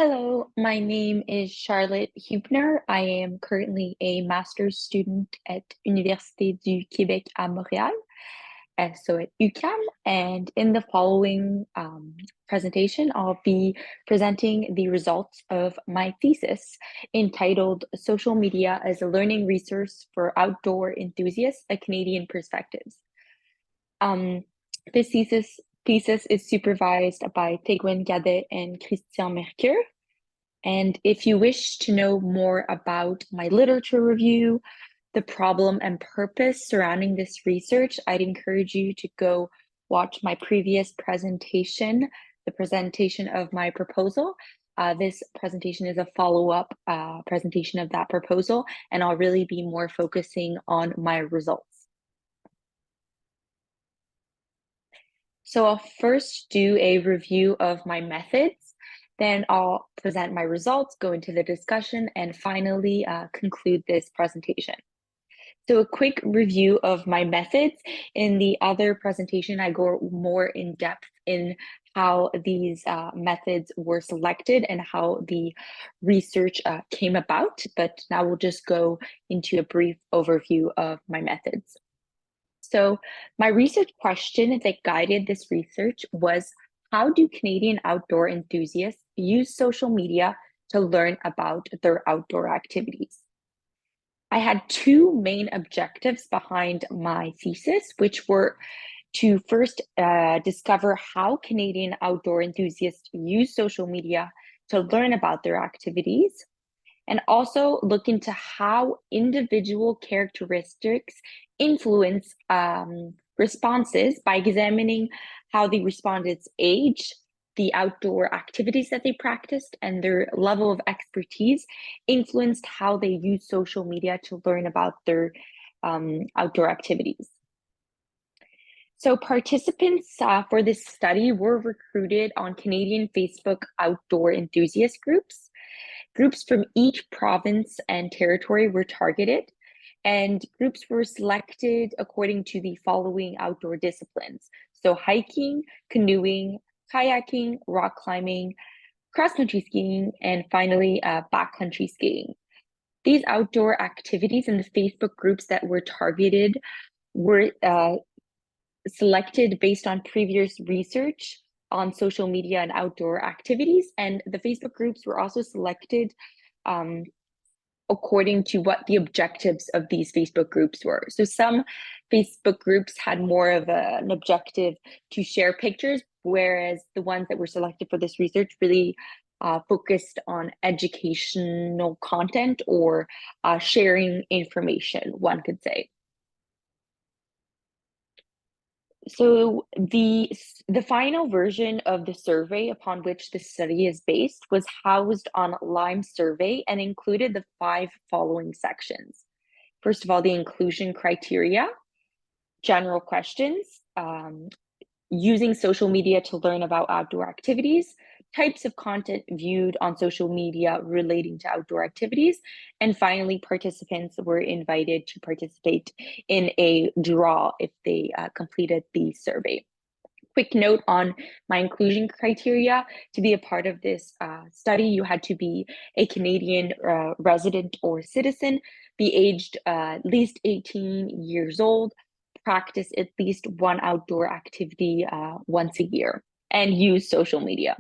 Hello, my name is Charlotte Huebner. I am currently a master's student at Université du Québec à Montréal, so at UQAM. And in the following presentation, I'll be presenting the results of my thesis entitled Social Media as a Learning Resource for Outdoor Enthusiasts, a Canadian Perspectives. This thesis is supervised by Teguen Gadet and Christian Mercure. And if you wish to know more about my literature review, the problem and purpose surrounding this research, I'd encourage you to go watch my previous presentation, the presentation of my proposal. This presentation is a follow-up presentation of that proposal, and I'll really be more focusing on my results. So I'll first do a review of my methods. Then I'll present my results, go into the discussion, and finally conclude this presentation. So a quick review of my methods. In the other presentation, I go more in depth in how these methods were selected and how the research came about, but now we'll just go into a brief overview of my methods. So my research question that guided this research was, how do Canadian outdoor enthusiasts use social media to learn about their outdoor activities? I had two main objectives behind my thesis, which were to first discover how Canadian outdoor enthusiasts use social media to learn about their activities, and also look into how individual characteristics influence responses by examining how the respondents' age, the outdoor activities that they practiced, and their level of expertise influenced how they use social media to learn about their outdoor activities. So participants for this study were recruited on Canadian Facebook outdoor enthusiast groups. Groups from each province and territory were targeted, and groups were selected according to the following outdoor disciplines. So hiking, canoeing, kayaking, rock climbing, cross-country skiing, and finally backcountry skiing. These outdoor activities in the Facebook groups that were targeted were selected based on previous research on social media and outdoor activities. And the Facebook groups were also selected according to what the objectives of these Facebook groups were. So some Facebook groups had more of an objective to share pictures, whereas the ones that were selected for this research really focused on educational content or sharing information, one could say. So the final version of the survey upon which the study is based was housed on Lime survey and included the 5 following sections. First of all, the inclusion criteria, general questions, using social media to learn about outdoor activities, types of content viewed on social media relating to outdoor activities, and finally, participants were invited to participate in a draw if they completed the survey. Quick note on my inclusion criteria. To be a part of this study, you had to be a Canadian resident or citizen, be aged at least 18 years old, practice at least one outdoor activity once a year, and use social media.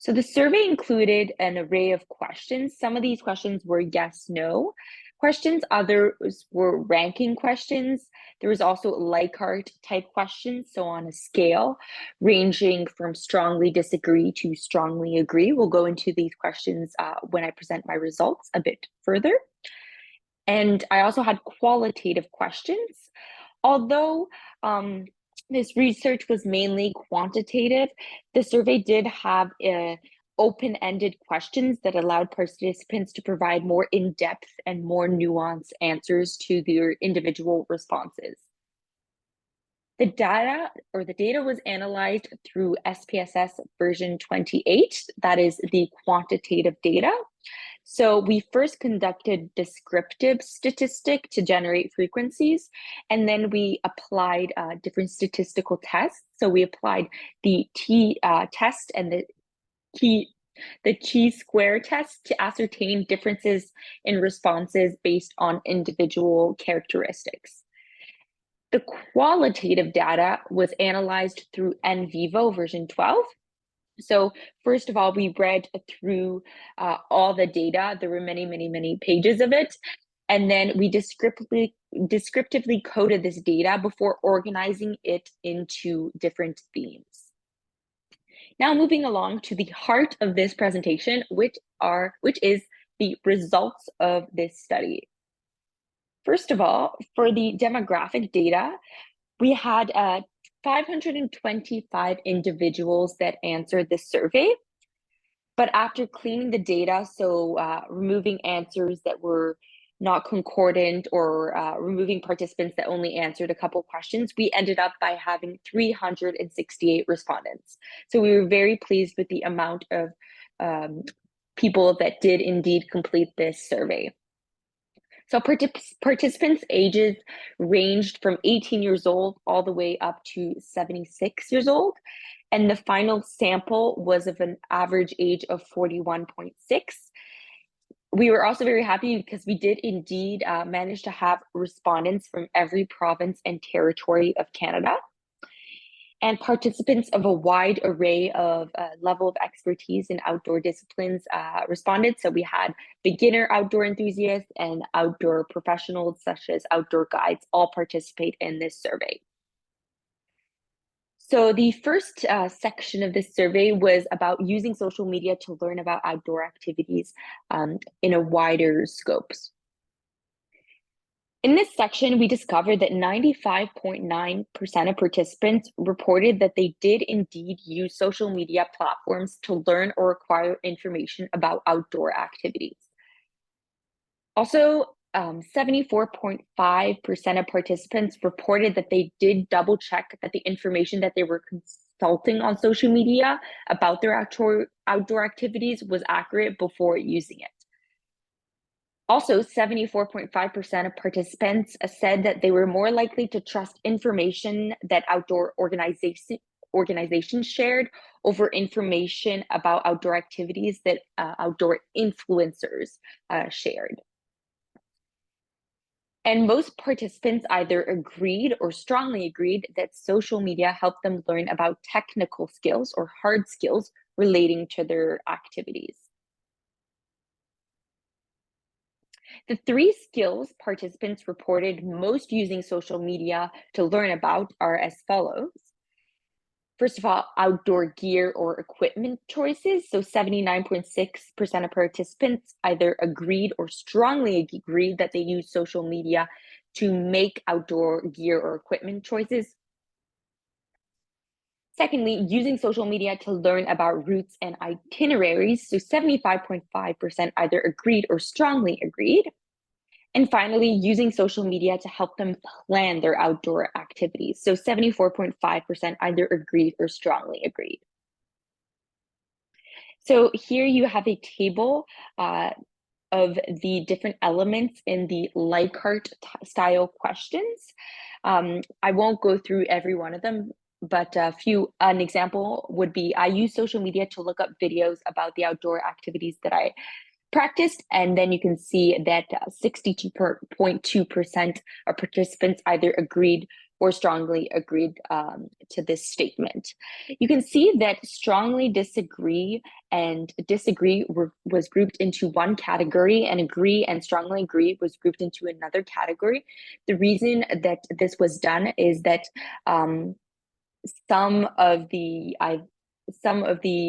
So the survey included an array of questions. Some of these questions were yes, no questions. Others were ranking questions. There was also Likert type questions. So on a scale ranging from strongly disagree to strongly agree. We'll go into these questions when I present my results a bit further. And I also had qualitative questions. Although this research was mainly quantitative, the survey did have open-ended questions that allowed participants to provide more in-depth and more nuanced answers to their individual responses. The data was analyzed through SPSS version 28, that is the quantitative data. So we first conducted descriptive statistic to generate frequencies, and then we applied different statistical tests. So we applied the t-test and the key the chi-square test to ascertain differences in responses based on individual characteristics. The qualitative data was analyzed through n vivo version 12. So first of all, we read through all the data. There were many, many, many pages of it. And then we descriptively coded this data before organizing it into different themes. Now moving along to the heart of this presentation, which is the results of this study. First of all, for the demographic data, we had 525 individuals that answered this survey. But after cleaning the data, so removing answers that were not concordant or removing participants that only answered a couple questions, we ended up by having 368 respondents. So we were very pleased with the amount of people that did indeed complete this survey. So participants' ages ranged from 18 years old all the way up to 76 years old. And the final sample was of an average age of 41.6. We were also very happy because we did indeed manage to have respondents from every province and territory of Canada. And participants of a wide array of level of expertise in outdoor disciplines responded. So we had beginner outdoor enthusiasts and outdoor professionals such as outdoor guides all participate in this survey. So the first section of this survey was about using social media to learn about outdoor activities in a wider scopes. In this section, we discovered that 95.9% of participants reported that they did indeed use social media platforms to learn or acquire information about outdoor activities. Also, 74.5% of participants reported that they did double check that the information that they were consulting on social media about their outdoor activities was accurate before using it. Also, 74.5% of participants said that they were more likely to trust information that outdoor organizations shared over information about outdoor activities that outdoor influencers shared. And most participants either agreed or strongly agreed that social media helped them learn about technical skills or hard skills relating to their activities. The three skills participants reported most using social media to learn about are as follows. First of all, outdoor gear or equipment choices. So 79.6% of participants either agreed or strongly agreed that they use social media to make outdoor gear or equipment choices. Secondly, using social media to learn about routes and itineraries. So 75.5% either agreed or strongly agreed. And finally, using social media to help them plan their outdoor activities. So 74.5% either agreed or strongly agreed. So here you have a table of the different elements in the Likert style questions. I won't go through every one of them, but an example would be, I use social media to look up videos about the outdoor activities that I practiced, and then you can see that 62.2% of participants either agreed or strongly agreed to this statement. You can see that strongly disagree and disagree was grouped into one category, and agree and strongly agree was grouped into another category. The reason that this was done is that some of the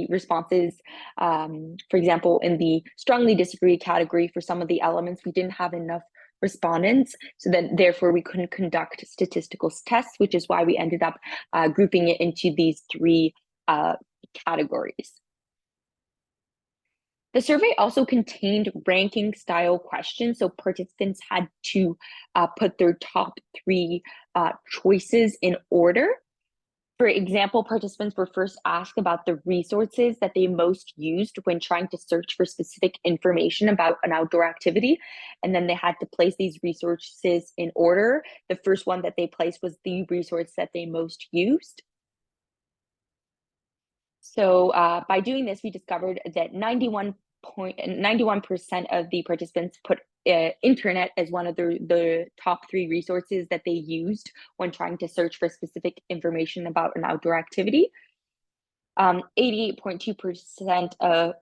responses, for example, in the strongly disagree category, for some of the elements, we didn't have enough respondents, so then therefore we couldn't conduct statistical tests, which is why we ended up grouping it into these three categories. The survey also contained ranking style questions, so participants had to put their top three choices in order. For example, participants were first asked about the resources that they most used when trying to search for specific information about an outdoor activity, and then they had to place these resources in order. The first one that they placed was the resource that they most used. So by doing this, we discovered that 91% of the participants put internet as one of the top 3 resources that they used when trying to search for specific information about an outdoor activity. 88.2% of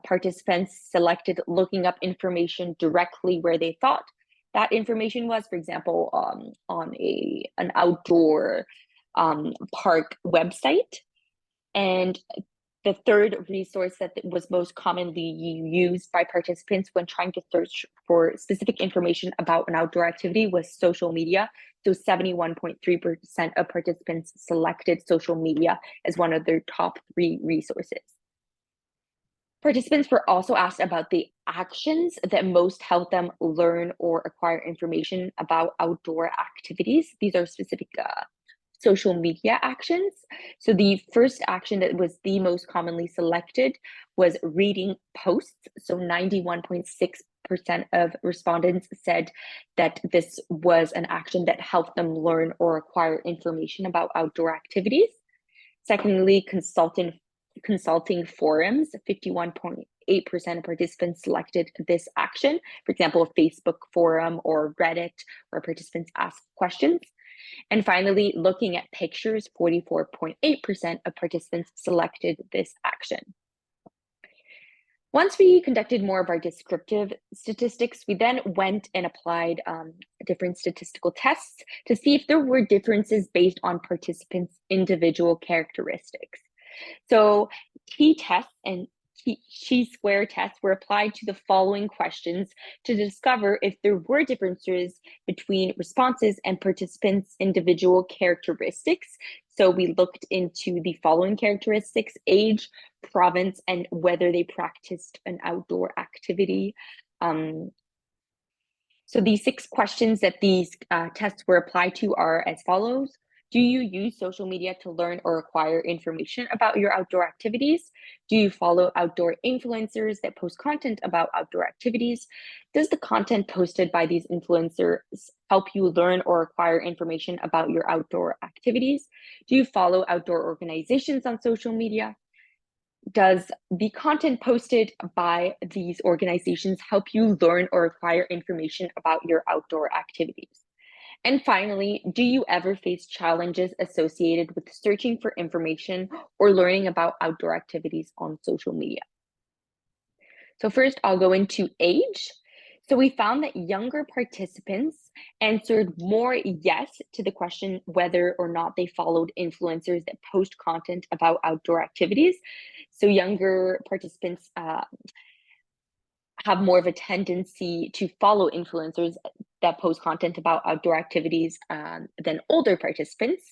participants selected looking up information directly where they thought that information was, for example, on an outdoor park website. And the third resource that was most commonly used by participants when trying to search for specific information about an outdoor activity was social media. So 71.3% of participants selected social media as one of their top 3 resources. Participants were also asked about the actions that most help them learn or acquire information about outdoor activities. These are specific social media actions. So the first action that was the most commonly selected was reading posts. So 91.6% of respondents said that this was an action that helped them learn or acquire information about outdoor activities. Secondly, consulting forums. 51.8% of participants selected this action. For example, a Facebook forum or Reddit, where participants ask questions. And finally, looking at pictures, 44.8% of participants selected this action. Once we conducted more of our descriptive statistics, we then went and applied different statistical tests to see if there were differences based on participants' individual characteristics. So t-tests and chi-square tests were applied to the following questions to discover if there were differences between responses and participants' individual characteristics. So we looked into the following characteristics: age, province, and whether they practiced an outdoor activity. So these 6 questions that these tests were applied to are as follows. Do you use social media to learn or acquire information about your outdoor activities? Do you follow outdoor influencers that post content about outdoor activities? Does the content posted by these influencers help you learn or acquire information about your outdoor activities? Do you follow outdoor organizations on social media? Does the content posted by these organizations help you learn or acquire information about your outdoor activities? And finally, do you ever face challenges associated with searching for information or learning about outdoor activities on social media? So first, I'll go into age. So we found that younger participants answered more yes to the question whether or not they followed influencers that post content about outdoor activities. So younger participants have more of a tendency to follow influencers that post content about outdoor activities than older participants.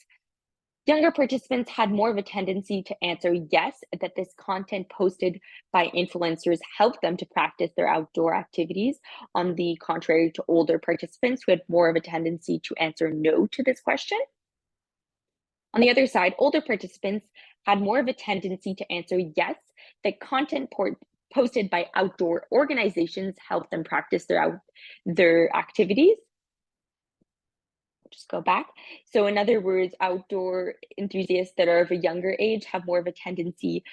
Younger participants had more of a tendency to answer yes, that this content posted by influencers helped them to practice their outdoor activities, on the contrary to older participants who had more of a tendency to answer no to this question. On the other side, older participants had more of a tendency to answer yes, that content posted by outdoor organizations helped them practice their activities. Just go back. So in other words, outdoor enthusiasts that are of a younger age have more of a tendency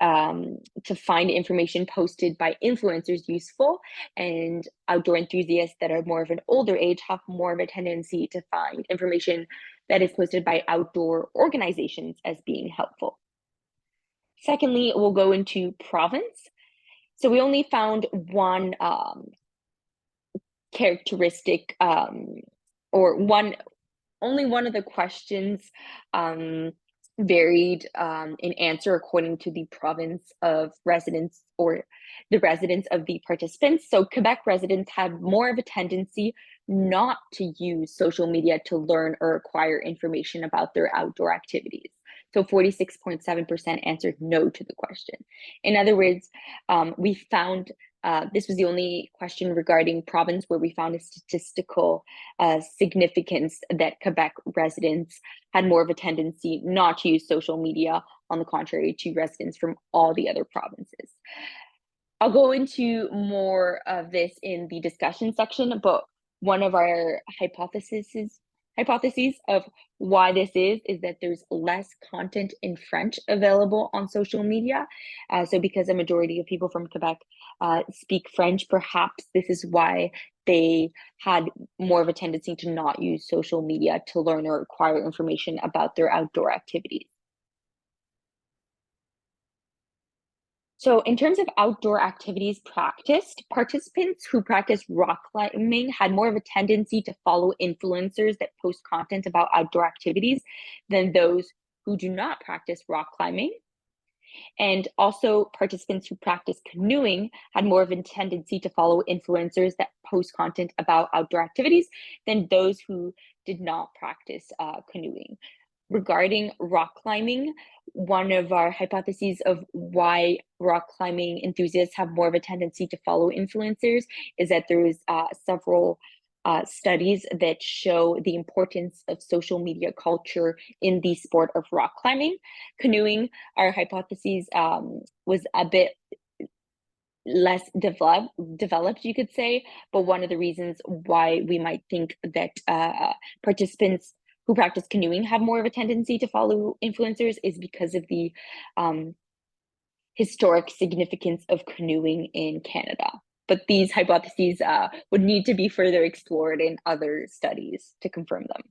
to find information posted by influencers useful, and outdoor enthusiasts that are more of an older age have more of a tendency to find information that is posted by outdoor organizations as being helpful. Secondly, we'll go into province. So we only found one characteristic only one of the questions varied in answer according to the province of residence or the residence of the participants. So Quebec residents had more of a tendency not to use social media to learn or acquire information about their outdoor activities. So 46.7% answered no to the question. In other words, we found this was the only question regarding province where we found a statistical significance that Quebec residents had more of a tendency not to use social media, on the contrary to residents from all the other provinces. I'll go into more of this in the discussion section, but one of our hypotheses hypotheses of why this is that there's less content in French available on social media. So because a majority of people from Quebec speak French, perhaps this is why they had more of a tendency to not use social media to learn or acquire information about their outdoor activities. So in terms of outdoor activities practiced, participants who practice rock climbing had more of a tendency to follow influencers that post content about outdoor activities than those who do not practice rock climbing. And also, participants who practice canoeing had more of a tendency to follow influencers that post content about outdoor activities than those who did not practice canoeing. Regarding rock climbing, one of our hypotheses of why rock climbing enthusiasts have more of a tendency to follow influencers is that there is several studies that show the importance of social media culture in the sport of rock climbing. Canoeing, our hypotheses was a bit less developed, you could say, but one of the reasons why we might think that participants who practice canoeing have more of a tendency to follow influencers is because of the historic significance of canoeing in Canada. But these hypotheses would need to be further explored in other studies to confirm them.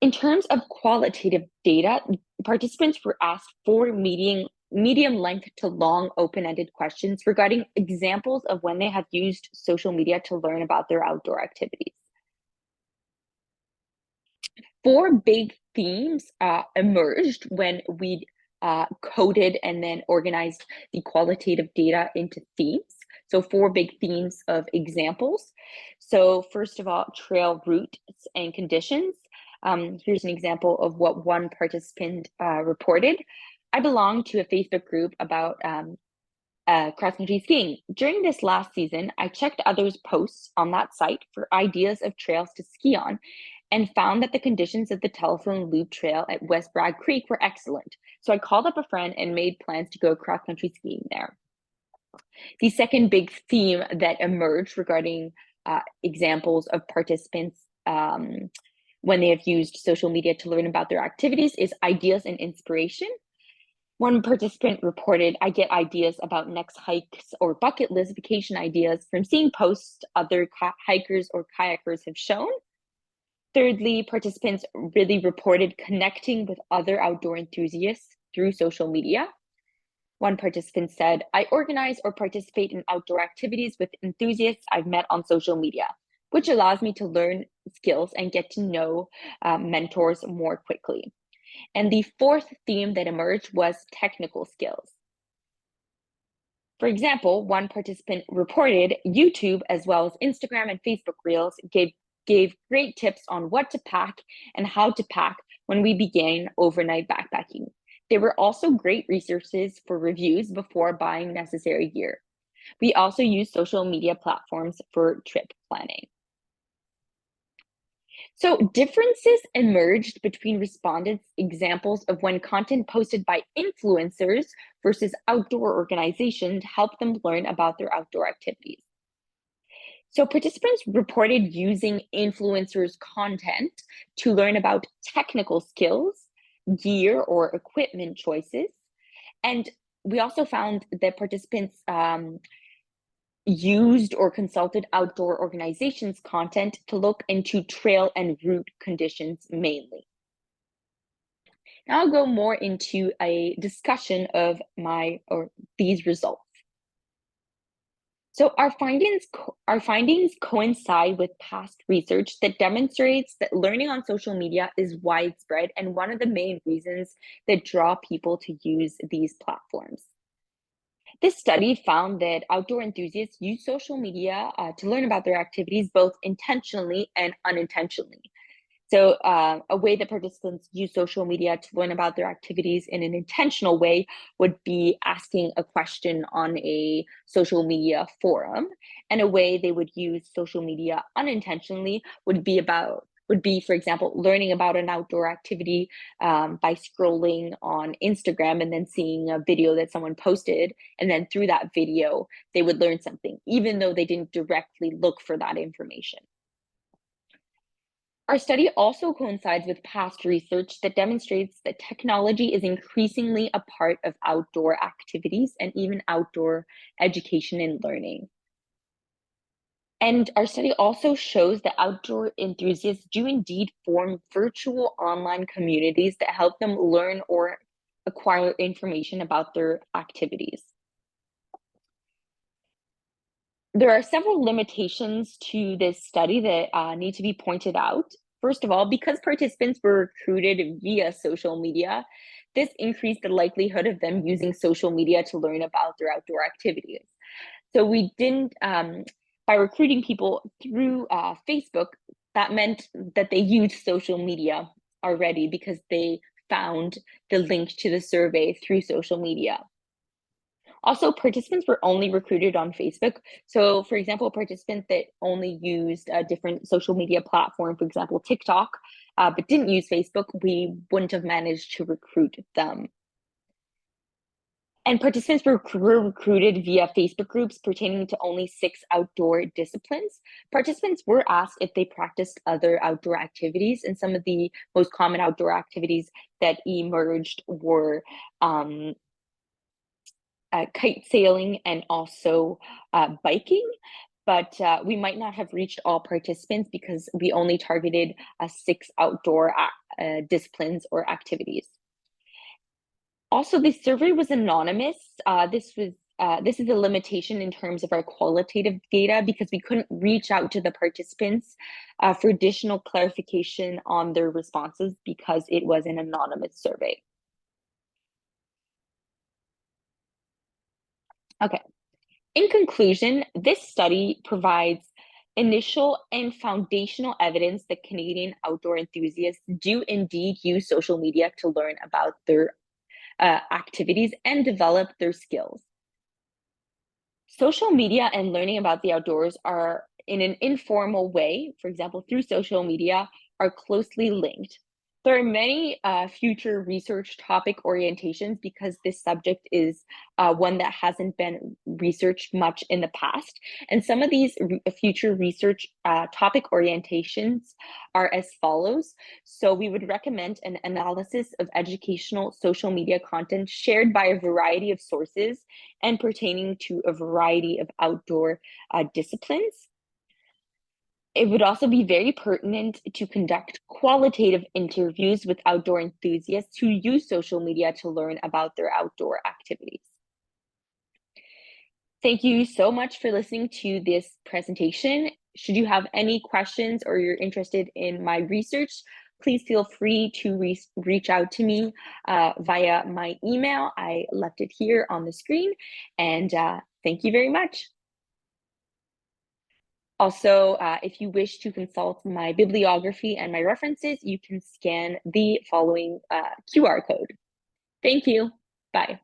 In terms of qualitative data, participants were asked four medium length to long open-ended questions regarding examples of when they have used social media to learn about their outdoor activities. Four big themes emerged when we coded and then organized the qualitative data into themes. So four big themes of examples. So first of all, trail routes and conditions. Here's an example of what one participant reported. I belong to a Facebook group about cross-country skiing. During this last season, I checked others' posts on that site for ideas of trails to ski on and found that the conditions of the Telephone Loop Trail at West Bragg Creek were excellent. So I called up a friend and made plans to go cross-country skiing there. The second big theme that emerged regarding examples of participants when they have used social media to learn about their activities is ideas and inspiration. One participant reported, I get ideas about next hikes or bucket list vacation ideas from seeing posts other hikers or kayakers have shown. Thirdly, participants really reported connecting with other outdoor enthusiasts through social media. One participant said, I organize or participate in outdoor activities with enthusiasts I've met on social media, which allows me to learn skills and get to know mentors more quickly. And the fourth theme that emerged was technical skills. For example, one participant reported YouTube as well as Instagram and Facebook Reels gave great tips on what to pack and how to pack when we began overnight backpacking. They were also great resources for reviews before buying necessary gear. We also use social media platforms for trip planning. So differences emerged between respondents' examples of when content posted by influencers versus outdoor organizations helped them learn about their outdoor activities. So participants reported using influencers' content to learn about technical skills, gear or equipment choices. And we also found that participants used or consulted outdoor organizations' content to look into trail and route conditions mainly. Now I'll go more into a discussion of these results. So our findings coincide with past research that demonstrates that learning on social media is widespread and one of the main reasons that draw people to use these platforms. This study found that outdoor enthusiasts use social media to learn about their activities both intentionally and unintentionally. So a way that participants use social media to learn about their activities in an intentional way would be asking a question on a social media forum. And a way they would use social media unintentionally would be, for example, learning about an outdoor activity by scrolling on Instagram and then seeing a video that someone posted. And then through that video, they would learn something, even though they didn't directly look for that information. Our study also coincides with past research that demonstrates that technology is increasingly a part of outdoor activities and even outdoor education and learning. And our study also shows that outdoor enthusiasts do indeed form virtual online communities that help them learn or acquire information about their activities. There are several limitations to this study that need to be pointed out. First of all, because participants were recruited via social media, this increased the likelihood of them using social media to learn about their outdoor activities. So we didn't, by recruiting people through Facebook, that meant that they used social media already because they found the link to the survey through social media. Also, participants were only recruited on Facebook. So, for example, a participant that only used a different social media platform, for example, TikTok, but didn't use Facebook, we wouldn't have managed to recruit them. And participants were recruited via Facebook groups pertaining to only 6 outdoor disciplines. Participants were asked if they practiced other outdoor activities, and some of the most common outdoor activities that emerged were kite sailing and also biking. But we might not have reached all participants because we only targeted 6 outdoor disciplines or activities. Also, the survey was anonymous. This is a limitation in terms of our qualitative data because we couldn't reach out to the participants for additional clarification on their responses because it was an anonymous survey. Okay. In conclusion, this study provides initial and foundational evidence that Canadian outdoor enthusiasts do indeed use social media to learn about their activities and develop their skills. Social media and learning about the outdoors are in an informal way, for example, through social media, are closely linked. There are many future research topic orientations because this subject is one that hasn't been researched much in the past. And some of these future research topic orientations are as follows. So we would recommend an analysis of educational social media content shared by a variety of sources and pertaining to a variety of outdoor disciplines. It would also be very pertinent to conduct qualitative interviews with outdoor enthusiasts who use social media to learn about their outdoor activities. Thank you so much for listening to this presentation. Should you have any questions or you're interested in my research, please feel free to reach out to me via my email. I left it here on the screen, and thank you very much. Also, if you wish to consult my bibliography and my references, you can scan the following QR code. Thank you. Bye.